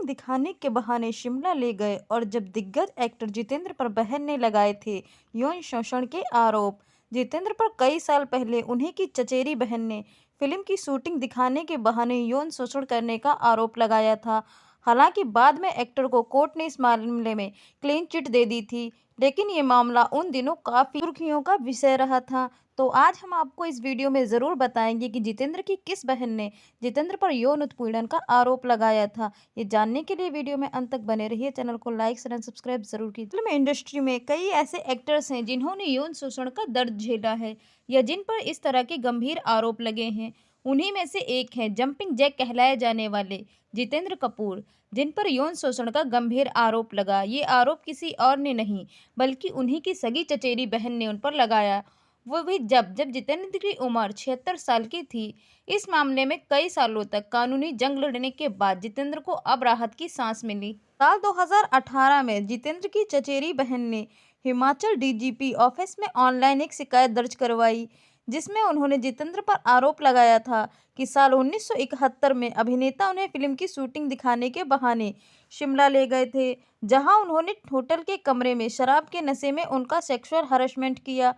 Shooting दिखाने के बहाने शिमला ले गए और जब दिग्गज एक्टर जितेंद्र पर बहनने लगाए थे यौन शोषण के आरोप। जितेंद्र पर कई साल पहले उन्हीं की चचेरी बहन ने फिल्म की शूटिंग दिखाने के बहाने यौन शोषण करने का आरोप लगाया था। हालांकि बाद में एक्टर को कोर्ट ने इस मामले में क्लीन चिट दे दी थी, लेकिन ये मामला उन दिनों काफी सुर्खियों का विषय रहा था। तो आज हम आपको इस वीडियो में जरूर बताएंगे कि जितेंद्र की किस बहन ने जितेंद्र पर यौन उत्पीड़न का आरोप लगाया था। ये जानने के लिए वीडियो में अंत तक बने रहिए। चैनल को लाइक शेयर एंड सब्सक्राइब जरूर कीजिए। फिल्म इंडस्ट्री में कई ऐसे एक्टर्स हैं जिन्होंने यौन शोषण का दर्द झेला है या जिन पर इस तरह के गंभीर आरोप लगे हैं। उन्हीं में से एक हैं जंपिंग जैक कहलाए जाने वाले जितेंद्र कपूर, जिन पर यौन शोषण का गंभीर आरोप लगा। ये आरोप किसी और ने नहीं बल्कि उन्हीं की सगी चचेरी बहन ने उन पर लगाया, वो भी जब जब जितेंद्र की उम्र 76 साल की थी। इस मामले में कई सालों तक कानूनी जंग लड़ने के बाद जितेंद्र को अब राहत की सांस मिली। साल 2018 में जितेंद्र की चचेरी बहन ने हिमाचल डीजीपी ऑफिस में ऑनलाइन एक शिकायत दर्ज करवाई, जिसमें उन्होंने जितेंद्र पर आरोप लगाया था कि साल 1971 में अभिनेता उन्हें फिल्म की शूटिंग दिखाने के बहाने शिमला ले गए थे, जहां उन्होंने होटल के कमरे में शराब के नशे में उनका सेक्सुअल हरेसमेंट किया।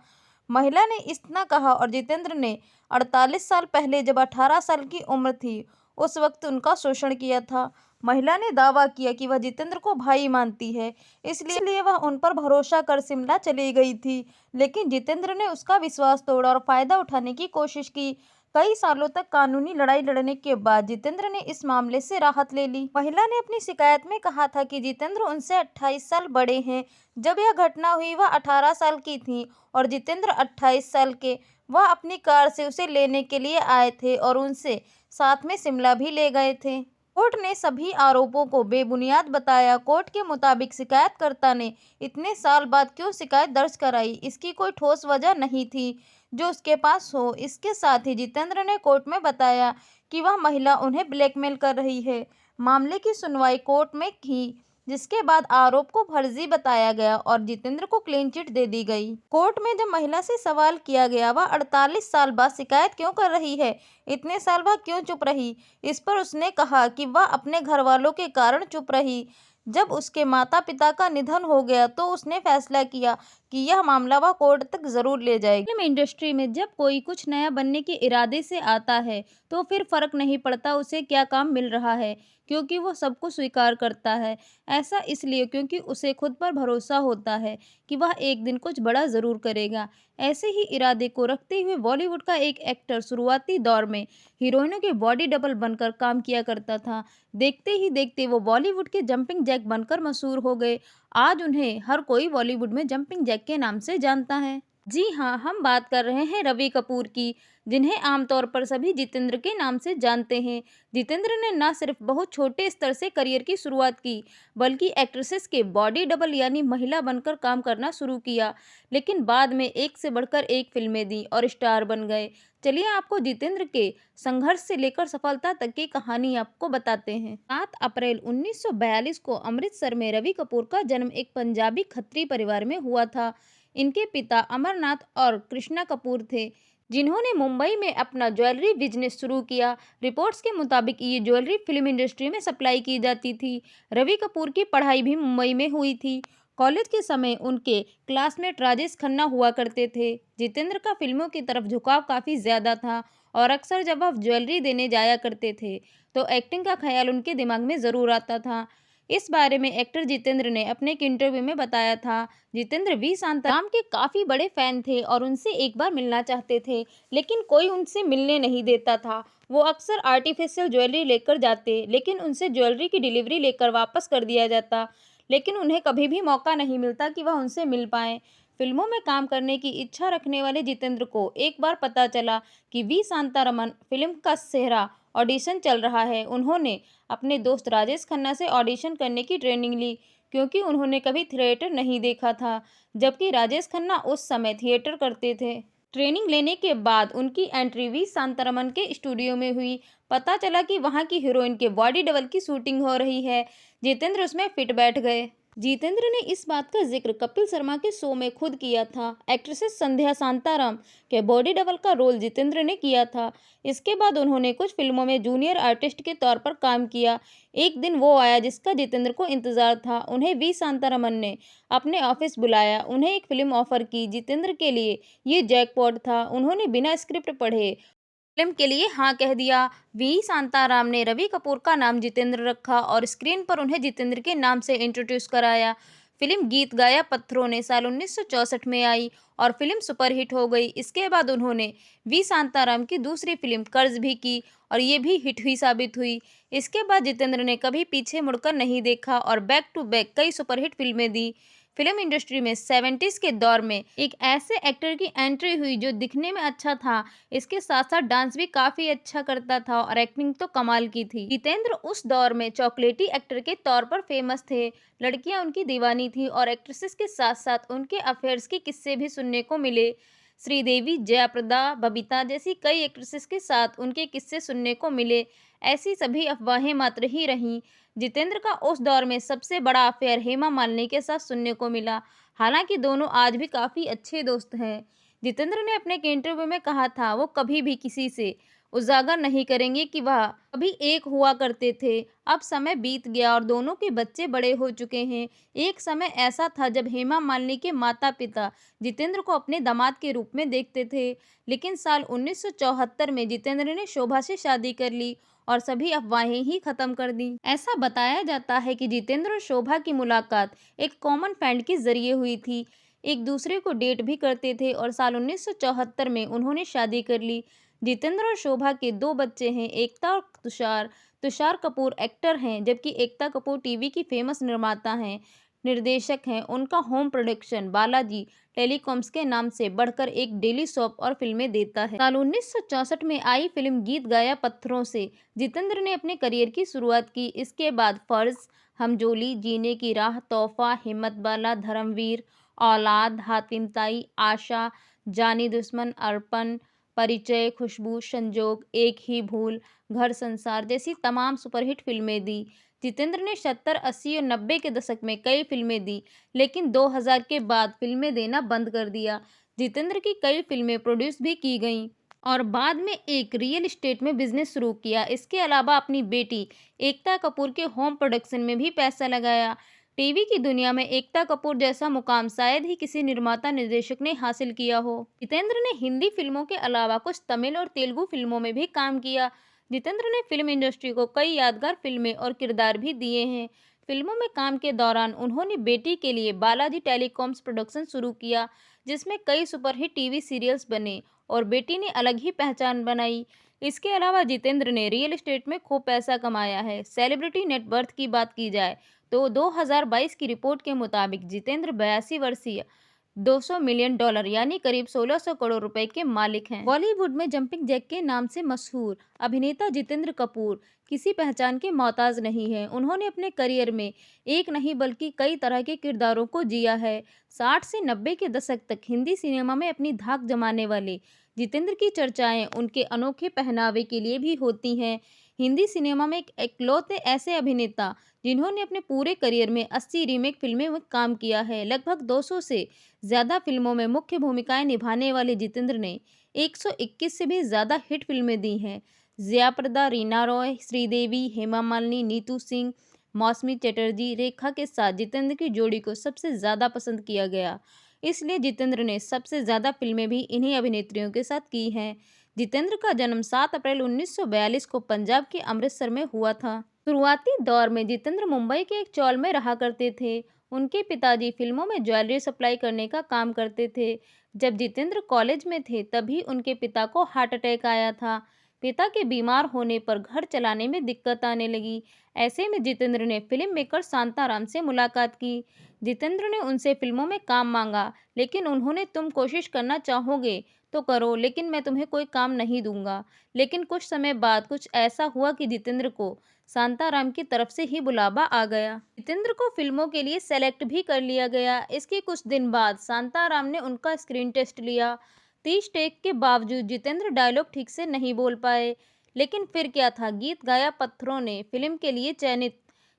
महिला ने इतना कहा और जितेंद्र ने 48 साल पहले जब 18 साल की उम्र थी उस वक्त उनका शोषण किया था। महिला ने दावा किया कि वह जितेंद्र को भाई मानती है, इसलिए वह उन पर भरोसा कर शिमला चली गई थी। लेकिन जितेंद्र ने उसका विश्वास तोड़ा और फायदा उठाने की कोशिश की। कई सालों तक कानूनी लड़ाई लड़ने के बाद जितेंद्र ने इस मामले से राहत ले ली। महिला ने अपनी शिकायत में कहा था कि जितेंद्र उनसे 28 साल बड़े हैं। जब यह घटना हुई वह 18 साल की थी और जितेंद्र 28 साल के। वह अपनी कार से उसे लेने के लिए आए थे और उनसे साथ में शिमला भी ले गए थे। कोर्ट ने सभी आरोपों को बेबुनियाद बताया। कोर्ट के मुताबिक शिकायतकर्ता ने इतने साल बाद क्यों शिकायत दर्ज कराई, इसकी कोई ठोस वजह नहीं थी जो उसके पास हो। इसके साथ ही जितेंद्र ने कोर्ट में बताया कि वह महिला उन्हें ब्लैकमेल कर रही है। मामले की सुनवाई कोर्ट में की, जिसके बाद आरोप को फर्जी बताया गया और जितेंद्र को क्लीन चिट दे दी गई। कोर्ट में जब महिला से सवाल किया गया वह 48 साल बाद शिकायत क्यों कर रही है, इतने साल वह क्यों चुप रही, इस पर उसने कहा कि वह अपने घर वालों के कारण चुप रही। जब उसके माता पिता का निधन हो गया तो उसने फैसला किया कि यह मामला वह कोर्ट तक जरूर ले जाएगी। फिल्म इंडस्ट्री में जब कोई कुछ नया बनने के इरादे से आता है तो फिर फर्क नहीं पड़ता उसे क्या काम मिल रहा है, क्योंकि वो सब कुछ स्वीकार करता है। ऐसा इसलिए क्योंकि उसे खुद पर भरोसा होता है कि वह एक दिन कुछ बड़ा जरूर करेगा। ऐसे ही इरादे को रखते हुए बॉलीवुड का एक एक्टर शुरुआती दौर में हीरोइनों के बॉडी डबल बनकर काम किया करता था। देखते ही देखते वो बॉलीवुड के जंपिंग जैक बनकर मशहूर हो गए। आज उन्हें हर कोई बॉलीवुड में जंपिंग जैक के नाम से जानता है। जी हाँ, हम बात कर रहे हैं रवि कपूर की, जिन्हें आमतौर पर सभी जितेंद्र के नाम से जानते हैं। जितेंद्र ने न सिर्फ बहुत छोटे स्तर से करियर की शुरुआत की, बल्कि एक्ट्रेसेस के बॉडी डबल यानी महिला बनकर काम करना शुरू किया, लेकिन बाद में एक से बढ़कर एक फिल्में दी और स्टार बन गए। चलिए आपको जितेंद्र के संघर्ष से लेकर सफलता तक की कहानी आपको बताते हैं। 7 अप्रैल 1942 को अमृतसर में रवि कपूर का जन्म एक पंजाबी खत्री परिवार में हुआ था। इनके पिता अमरनाथ और कृष्णा कपूर थे, जिन्होंने मुंबई में अपना ज्वेलरी बिजनेस शुरू किया। रिपोर्ट्स के मुताबिक ये ज्वेलरी फिल्म इंडस्ट्री में सप्लाई की जाती थी। रवि कपूर की पढ़ाई भी मुंबई में हुई थी। कॉलेज के समय उनके क्लासमेट राजेश खन्ना हुआ करते थे। जितेंद्र का फिल्मों की तरफ झुकाव काफ़ी ज़्यादा था और अक्सर जब वह ज्वेलरी देने जाया करते थे तो एक्टिंग का ख्याल उनके दिमाग में ज़रूर आता था। इस बारे में एक्टर जितेंद्र ने अपने एक इंटरव्यू में बताया था। जितेंद्र वी शांताराम के काफ़ी बड़े फैन थे और उनसे एक बार मिलना चाहते थे, लेकिन कोई उनसे मिलने नहीं देता था। वो अक्सर आर्टिफिशियल ज्वेलरी लेकर जाते, लेकिन उनसे ज्वेलरी की डिलीवरी लेकर वापस कर दिया जाता, लेकिन उन्हें कभी भी मौका नहीं मिलता कि वह उनसे मिल पाएँ। फिल्मों में काम करने की इच्छा रखने वाले जितेंद्र को एक बार पता चला कि वी शांतारमन फिल्म का सेहरा ऑडिशन चल रहा है। उन्होंने अपने दोस्त राजेश खन्ना से ऑडिशन करने की ट्रेनिंग ली, क्योंकि उन्होंने कभी थिएटर नहीं देखा था, जबकि राजेश खन्ना उस समय थिएटर करते थे। ट्रेनिंग लेने के बाद उनकी एंट्री वी शांतारमन के स्टूडियो में हुई। पता चला कि वहां की हीरोइन के बॉडी डबल की शूटिंग हो रही है। जितेंद्र उसमें फिट बैठ गए। जितेंद्र ने इस बात का जिक्र कपिल शर्मा के शो में खुद किया था। एक्ट्रेसेस संध्या शांताराम के बॉडी डबल का रोल जितेंद्र ने किया था। इसके बाद उन्होंने कुछ फिल्मों में जूनियर आर्टिस्ट के तौर पर काम किया। एक दिन वो आया जिसका जितेंद्र को इंतजार था। उन्हें वी शांतारामन ने अपने ऑफिस बुलाया, उन्हें एक फिल्म ऑफर की। जितेंद्र के लिए ये जैकपॉट था। उन्होंने बिना स्क्रिप्ट पढ़े फिल्म के लिए हाँ कह दिया। वी शांताराम ने रवि कपूर का नाम जितेंद्र रखा और स्क्रीन पर उन्हें जितेंद्र के नाम से इंट्रोड्यूस कराया। फिल्म गीत गाया पत्थरों ने साल 1964 में आई और फिल्म सुपरहिट हो गई। इसके बाद उन्होंने वी शांताराम की दूसरी फिल्म कर्ज भी की और ये भी हिट हुई साबित हुई। इसके बाद जितेंद्र ने कभी पीछे मुड़कर नहीं देखा और बैक टू बैक कई सुपरहिट फिल्में दी। फिल्म इंडस्ट्री में 70s के दौर में एक ऐसे एक्टर की एंट्री हुई जो दिखने में अच्छा था, इसके साथ साथ डांस भी काफी अच्छा करता था और एक्टिंग तो कमाल की थी। जितेंद्र उस दौर में चॉकलेटी एक्टर के तौर पर फेमस थे। लड़कियां उनकी दीवानी थी और एक्ट्रेसेस के साथ साथ उनके अफेयर्स के किस्से भी सुनने को मिले। श्रीदेवी, जयाप्रदा, बबीता जैसी कई एक्ट्रेसेस के साथ उनके किस्से सुनने को मिले। ऐसी सभी अफवाहें मात्र ही रहीं। जितेंद्र का उस दौर में सबसे बड़ा अफेयर हेमा मालिनी के साथ सुनने को मिला। हालांकि दोनों आज भी काफी अच्छे दोस्त हैं। जितेंद्र ने अपने एक इंटरव्यू में कहा था वो कभी भी किसी से उजागर नहीं करेंगे कि वह कभी एक हुआ करते थे। अब समय बीत गया और दोनों के बच्चे बड़े हो चुके हैं। एक समय ऐसा था जब हेमा मालिनी के माता पिता जितेंद्र को अपने दामाद के रूप में देखते थे, लेकिन साल 1974 में जितेंद्र ने शोभा से शादी कर ली और सभी अफवाहें ही खत्म कर दी। ऐसा बताया जाता है कि जितेंद्र और शोभा की मुलाकात एक कॉमन फ्रेंड के जरिए हुई थी। एक दूसरे को डेट भी करते थे और साल 1974 में उन्होंने शादी कर ली। जितेंद्र और शोभा के दो बच्चे हैं, एकता और तुषार। तुषार कपूर एक्टर हैं जबकि एकता कपूर टीवी की फेमस निर्माता हैं, निर्देशक हैं। उनका होम प्रोडक्शन बालाजी टेलीकॉम्स के नाम से बढ़कर एक डेली सॉप और फिल्में देता है। साल 1964 में आई फिल्म गीत गाया पत्थरों से जितेंद्र ने अपने करियर की शुरुआत की। इसके बाद फर्ज, हमजोली, जीने की राह, तोहफा, हिम्मत वाला, धर्मवीर, औलाद, हातिम ताई, आशा, जानी दुश्मन, अर्पण, परिचय, खुशबू, संजोग, एक ही भूल, घर संसार जैसी तमाम सुपरहिट फिल्में दी। जितेंद्र ने 70, 80 और 90 के दशक में कई फिल्में दी, लेकिन 2000 के बाद फिल्में देना बंद कर दिया। जितेंद्र की कई फिल्में प्रोड्यूस भी की गईं और बाद में एक रियल एस्टेट में बिजनेस शुरू किया। इसके अलावा अपनी बेटी एकता कपूर के होम प्रोडक्शन में भी पैसा लगाया। टीवी की दुनिया में एकता कपूर जैसा मुकाम शायद ही किसी निर्माता निर्देशक ने हासिल किया हो। जितेंद्र ने हिंदी फिल्मों के अलावा कुछ तमिल और तेलुगु फिल्मों में भी काम किया। जितेंद्र ने फिल्म इंडस्ट्री को कई यादगार फिल्में और किरदार भी दिए हैं। फिल्मों में काम के दौरान उन्होंने बेटी के लिए बालाजी टेलीकॉम्स प्रोडक्शन शुरू किया, जिसमें कई सुपरहिट टीवी सीरियल्स बने और बेटी ने अलग ही पहचान बनाई। इसके अलावा जितेंद्र ने रियल एस्टेट में खूब पैसा कमाया है। सेलिब्रिटी नेटवर्थ की बात की जाए तो 2022 की रिपोर्ट के मुताबिक जितेंद्र 82 वर्षीय $200 मिलियन यानी करीब 1600 करोड़ रुपए के मालिक हैं। बॉलीवुड में जंपिंग जैक के नाम से मशहूर अभिनेता जितेंद्र कपूर किसी पहचान के मोहताज नहीं है। उन्होंने अपने करियर में एक नहीं बल्कि कई तरह के किरदारों को जिया है। 60 से 90 के दशक तक हिंदी सिनेमा में अपनी धाक जमाने वाले जितेंद्र की चर्चाएं उनके अनोखे पहनावे के लिए भी होती हैं। हिंदी सिनेमा में एक इकलौते ऐसे अभिनेता जिन्होंने अपने पूरे करियर में 80 रीमेक फिल्में में काम किया है। लगभग 200 से ज़्यादा फिल्मों में मुख्य भूमिकाएं निभाने वाले जितेंद्र ने 121 से भी ज़्यादा हिट फिल्में दी हैं। जयाप्रदा, रीना रॉय, श्रीदेवी, हेमा मालिनी, नीतू सिंह, मौसमी चटर्जी, रेखा के साथ जितेंद्र की जोड़ी को सबसे ज़्यादा पसंद किया गया। इसलिए जितेंद्र ने सबसे ज़्यादा फिल्में भी इन्हीं अभिनेत्रियों के साथ की हैं। जितेंद्र का जन्म 7 अप्रैल 1942 को पंजाब के अमृतसर में हुआ था। शुरुआती दौर में जितेंद्र मुंबई के एक चॉल में रहा करते थे। उनके पिताजी फिल्मों में ज्वेलरी सप्लाई करने का काम करते थे। जब जितेंद्र कॉलेज में थे तभी उनके पिता को हार्ट अटैक आया था। पिता के बीमार होने पर घर चलाने में दिक्कत आने लगी। ऐसे में जितेंद्र ने फिल्म मेकर शांताराम से मुलाकात की। जितेंद्र ने उनसे फिल्मों में काम मांगा, लेकिन उन्होंने तुम कोशिश करना चाहोगे तो करो, लेकिन मैं तुम्हें कोई काम नहीं दूंगा। लेकिन कुछ समय बाद कुछ ऐसा हुआ कि जितेंद्र को शांताराम की तरफ से ही बुलावा आ गया। जितेंद्र को फिल्मों के लिए सेलेक्ट भी कर लिया गया। इसके कुछ दिन बाद शांताराम ने उनका स्क्रीन टेस्ट लिया। 30 टेक के बावजूद जितेंद्र डायलॉग ठीक से नहीं बोल पाए। लेकिन फिर क्या था, गीत गाया पत्थरों ने फिल्म के लिए चयनित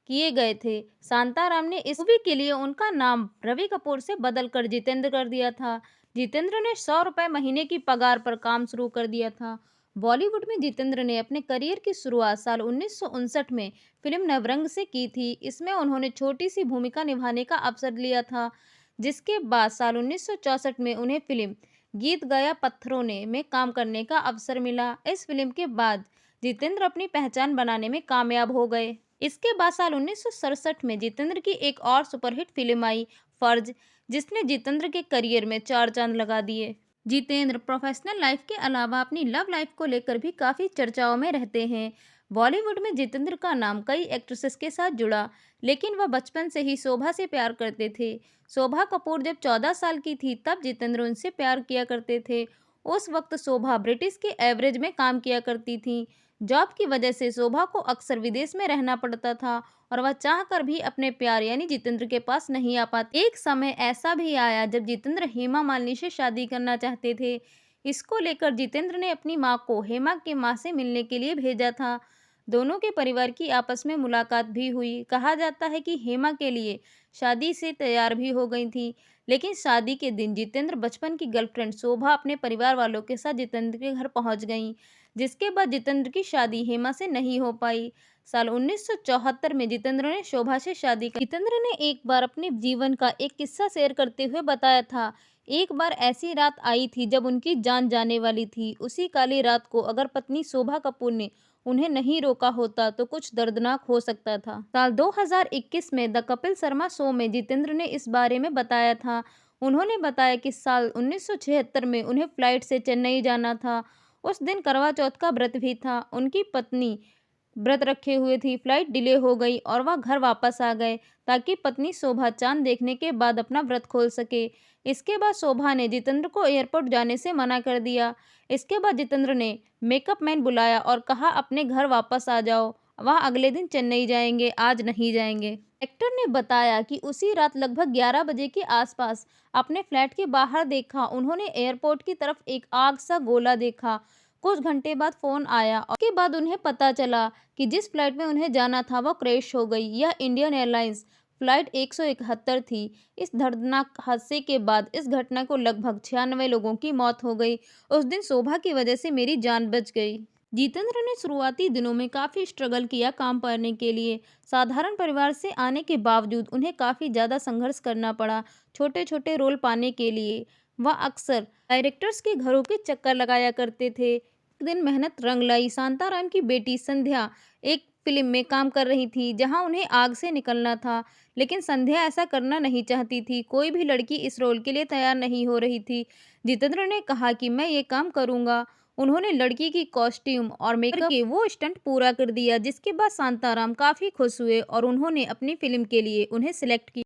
किए गए थे। शांताराम ने इस मूवी के लिए उनका नाम रवि कपूर से बदलकर जितेंद्र कर दिया था। जितेंद्र ने 100 रुपए महीने की पगार पर काम शुरू कर दिया था। बॉलीवुड में जितेंद्र ने अपने करियर की शुरुआत साल 1959 में फिल्म नवरंग से की थी। इसमें उन्होंने छोटी सी भूमिका निभाने का अवसर लिया था, जिसके बाद साल 1964 में उन्हें फिल्म गीत गया पत्थरों ने में काम करने का अवसर मिला। इस फिल्म के बाद जितेंद्र अपनी पहचान बनाने में कामयाब हो गए। इसके बाद साल 1967 में जितेंद्र की एक और सुपरहिट फिल्म आई, फर्ज, जिसने जितेंद्र के करियर में 4 चांद लगा दिए। जितेंद्र प्रोफेशनल लाइफ के अलावा अपनी लव लाइफ को लेकर भी काफ़ी चर्चाओं में रहते हैं। बॉलीवुड में जितेंद्र का नाम कई एक्ट्रेसेस के साथ जुड़ा, लेकिन वह बचपन से ही शोभा से प्यार करते थे। शोभा कपूर जब 14 साल की थी तब जितेंद्र उनसे प्यार किया करते थे। उस वक्त शोभा ब्रिटिश के एवरेज में काम किया करती थी। जॉब की वजह से शोभा को अक्सर विदेश में रहना पड़ता था और वह चाहकर भी अपने प्यार यानी जितेंद्र के पास नहीं आ पाती। एक समय ऐसा भी आया जब जितेंद्र हेमा मालिनी से शादी करना चाहते थे। इसको लेकर जितेंद्र ने अपनी मां को हेमा के मां से मिलने के लिए भेजा था। दोनों के परिवार की आपस में मुलाकात भी हुई। कहा जाता है कि हेमा के लिए शादी से तैयार भी हो गई थी, लेकिन शादी के दिन जितेंद्र बचपन की गर्लफ्रेंड शोभा अपने परिवार वालों के साथ जितेंद्र के घर पहुंच गईं, जिसके बाद जितेंद्र की शादी हेमा से नहीं हो पाई। साल 1974 में जितेंद्र ने शोभा से शादी की। जितेंद्र ने एक बार अपने जीवन का एक किस्सा शेयर करते हुए बताया था, एक बार ऐसी रात आई थी जब उनकी जान जाने वाली थी। उसी काली रात को अगर पत्नी शोभा कपूर ने उन्हें नहीं रोका होता तो कुछ दर्दनाक हो सकता था। साल 2021 में द कपिल शर्मा शो में जितेंद्र ने इस बारे में बताया था। उन्होंने बताया कि साल 1976 में उन्हें फ्लाइट से चेन्नई जाना था। उस दिन करवा चौथ का व्रत भी था। उनकी पत्नी व्रत रखे हुए थी। फ्लाइट डिले हो गई और वह घर वापस आ गए ताकि पत्नी शोभा चांद देखने के बाद अपना व्रत खोल सके। इसके बाद शोभा ने जितेंद्र को एयरपोर्ट जाने से मना कर दिया। इसके बाद जितेंद्र ने मेकअप मैन बुलाया और कहा अपने घर वापस आ जाओ, वह अगले दिन चेन्नई जाएंगे, आज नहीं जाएंगे। एक्टर ने बताया कि उसी रात लगभग 11 बजे के आसपास अपने फ्लैट के बाहर देखा उन्होंने एयरपोर्ट की तरफ एक आग सा गोला देखा। कुछ घंटे बाद फोन आया और उसके बाद उन्हें पता चला कि जिस फ्लाइट में उन्हें जाना था वो क्रैश हो गई। यह इंडियन एयरलाइंस फ्लाइट 171 थी। इस दर्दनाक हादसे के बाद इस घटना को लगभग 96 लोगों की मौत हो गई। उस दिन शोभा की वजह से मेरी जान बच गई। जितेंद्र ने शुरुआती दिनों में काफ़ी स्ट्रगल किया काम पाने के लिए। साधारण परिवार से आने के बावजूद उन्हें काफ़ी ज़्यादा संघर्ष करना पड़ा छोटे छोटे रोल पाने के लिए। वह अक्सर डायरेक्टर्स के घरों के चक्कर लगाया करते थे। एक दिन मेहनत रंग लाई। शांताराम की बेटी संध्या एक फिल्म में काम कर रही थी जहां उन्हें आग से निकलना था, लेकिन संध्या ऐसा करना नहीं चाहती थी। कोई भी लड़की इस रोल के लिए तैयार नहीं हो रही थी। जितेंद्र ने कहा कि मैं ये काम करूंगा। उन्होंने लड़की की कॉस्ट्यूम और मेकअप के वो स्टंट पूरा कर दिया, जिसके बाद शांताराम काफ़ी खुश हुए और उन्होंने अपनी फिल्म के लिए उन्हें सिलेक्ट किया।